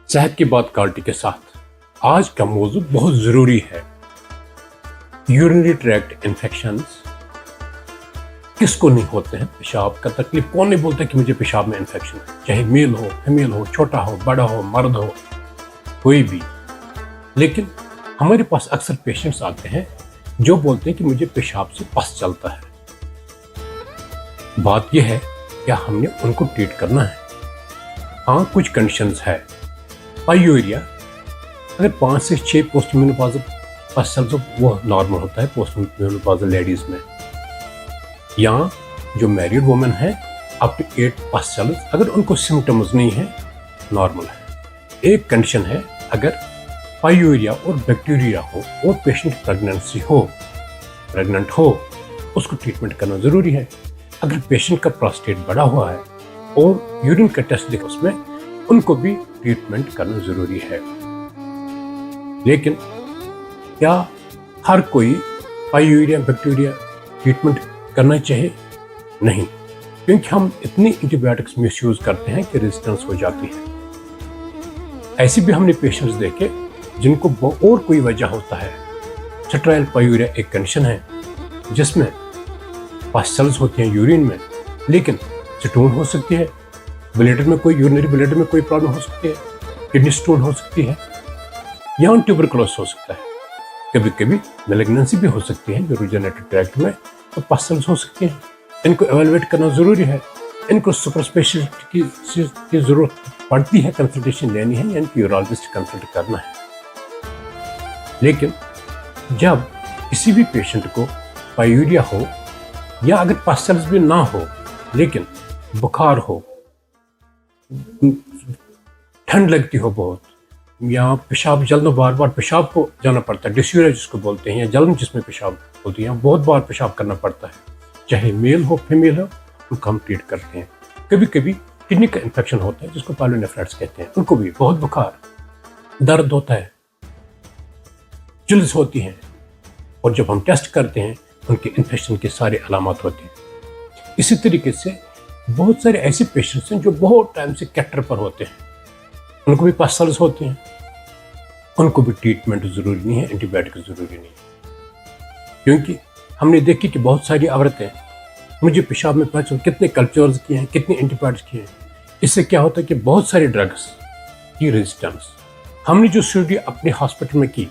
सेहत की बात क्वालिटी के साथ आज का मौजू बहुत ज़रूरी है। यूरिनरी ट्रैक्ट इन्फेक्शंस किसको नहीं होते हैं? पेशाब का तकलीफ कौन नहीं बोलता कि मुझे पेशाब में इन्फेक्शन है, चाहे मेल हो फीमेल हो, छोटा हो बड़ा हो, मर्द हो, कोई भी। लेकिन हमारे पास अक्सर पेशेंट्स आते हैं जो बोलते हैं कि मुझे पेशाब से पस चलता है। बात यह है क्या हमने उनको ट्रीट करना है? हाँ, कुछ कंडीशंस है। पायूरिया अगर 5 से 6 पोस्ट मेनोपॉजल पस चल तो वो नॉर्मल होता है पोस्ट मेनोपॉजल लेडीज में। यहाँ जो मैरिड वुमेन है अप टू 8 पस चल अगर उनको सिम्टम्स नहीं है नॉर्मल है। एक कंडीशन है अगर पायूरिया और बैक्टीरिया हो और पेशेंट प्रेग्नेंट हो उसको ट्रीटमेंट करना ज़रूरी है। अगर पेशेंट का प्रोस्टेट बढ़ा हुआ है और यूरिन का टेस्ट दिखा उसमें उनको भी ट्रीटमेंट करना ज़रूरी है। लेकिन क्या हर कोई पायूरिया बैक्टीरिया ट्रीटमेंट करना चाहिए? नहीं, क्योंकि हम इतनी एंटीबायोटिक्स मिसयूज़ करते हैं कि रेजिस्टेंस हो जाती है। ऐसे भी हमने पेशेंट्स देखे जिनको और कोई वजह होता है। स्टेराइल पायूरिया एक कंडीशन है जिसमें पास्चल्स होती हैं यूरिन में, लेकिन स्टोन हो सकती है, ब्लैडर में कोई यूरिनरी ब्लैडर में कोई प्रॉब्लम हो सकती है, किडनी स्टोन हो सकती है या ट्यूबरकुलोसिस हो सकता है। कभी कभी मैलिग्नेंसी भी हो सकती है यूरोजेनेटिक ट्रैक्ट में, तो पास्चल्स हो सकती हैं। इनको एवेलुएट करना ज़रूरी है। इनको सुपर स्पेशलिस्ट की ज़रूरत पड़ती है, कंसल्टेशन लेनी है या इनको यूरोलॉजिस्ट कंसल्ट करना है। लेकिन जब किसी भी पेशेंट को पायूरिया हो या अगर पास्चल्स भी ना हो लेकिन बुखार हो, ठंड लगती हो बहुत, या पेशाब जल्द बार बार पेशाब को जाना पड़ता है, डिस्यूरिया जिसको बोलते हैं, या जलन जिसमें पेशाब होती है, बहुत बार पेशाब करना पड़ता है, चाहे मेल हो फीमेल हो, उनको हम ट्रीट करते हैं। कभी कभी किडनी का इन्फेक्शन होता है जिसको पायलोनेफ्राइटिस कहते हैं, उनको भी बहुत बुखार, दर्द होता है, चिल्स होती हैं, और जब हम टेस्ट करते हैं उनके इन्फेक्शन के सारे अलामत होते हैं। इसी तरीके से बहुत सारे ऐसे पेशेंट्स हैं जो बहुत टाइम से कैटर पर होते हैं, उनको भी पास्चल्स होते हैं, उनको भी ट्रीटमेंट ज़रूरी नहीं है, एंटीबायोटिक ज़रूरी नहीं है। क्योंकि हमने देखी कि बहुत सारी औरतें मुझे पेशाब में पता चला कितने कल्चर्स किए हैं, कितने एंटीबायोटिक्स किए हैं। इससे क्या होता है कि बहुत सारे ड्रग्स की रेजिस्टेंस। हमने जो स्टडी अपने हॉस्पिटल में की,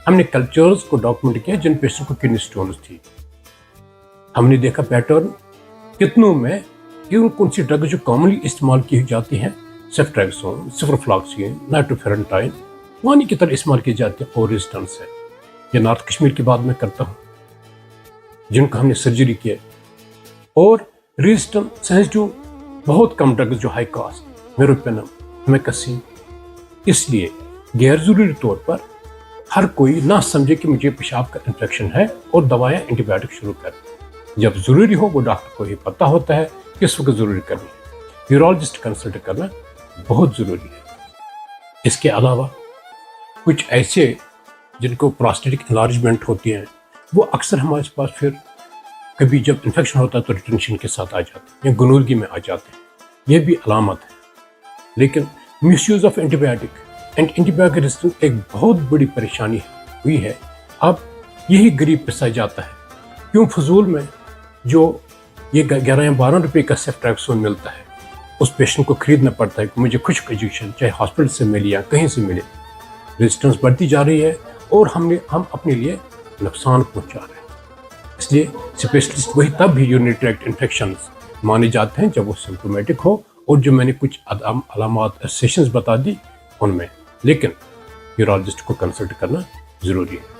हमने कल्चर्स को डॉक्यूमेंट किया जिन पेशेंट को किडनी स्टोन्स थी। हमने देखा पैटर्न कितनों में कि कौन सी ड्रग जो कॉमनली इस्तेमाल की जाती हैं, सेफ्ट्रैक्सोन, सिफ्रोफ्लॉक्सिन, नाइट्रोफेरेंटाइन, पानी की तरह इस्तेमाल की जाती है और रेजिस्टेंस है। ये नॉर्थ कश्मीर की बात मैं करता हूँ जिनको हमने सर्जरी किया, और रेजिस्टेंस सेंसिटिव बहुत कम ड्रग्स जो हाई कॉस्ट, मेरोपेनम, मेकसिन। इसलिए गैर जरूरी तौर पर हर कोई ना समझे कि मुझे पेशाब का इन्फेक्शन है और दवाएं एंटीबायोटिक शुरू कर। जब ज़रूरी हो वो डॉक्टर को ही पता होता है किस वक्त ज़रूरी करनी है। यूरोलॉजिस्ट कंसल्ट करना बहुत ज़रूरी है। इसके अलावा कुछ ऐसे जिनको प्रोस्टेटिक एनलार्जमेंट होती हैं वो अक्सर हमारे पास फिर कभी जब इन्फेक्शन होता है तो रिटेंशन के साथ आ जाते हैं या गनूरगी में आ जाते हैं, ये भी अलामत है। लेकिन misuse of antibiotic and antibiotic resistance एक बहुत बड़ी परेशानी हुई है। अब यही गरीब पिसा जाता है। क्यों फजूल में जो ये 11 या 12 रुपये का सेफ्ट्रैक्सोन मिलता है उस पेशेंट को खरीदना पड़ता है कि मुझे खुश्क इंजेक्शन चाहे हॉस्पिटल से मिले या कहीं से मिले। रेजिस्टेंस बढ़ती जा रही है और हम अपने लिए नुकसान पहुंचा रहे हैं। इसलिए स्पेशलिस्ट वही तब भी यूरिनरी ट्रैक्ट इन्फेक्शंस माने जाते हैं जब वो सिम्प्टोमेटिक हो, और जो मैंने कुछ अलामत सेशंस बता दी उनमें। लेकिन यूरोलॉजिस्ट को कंसल्ट करना ज़रूरी है।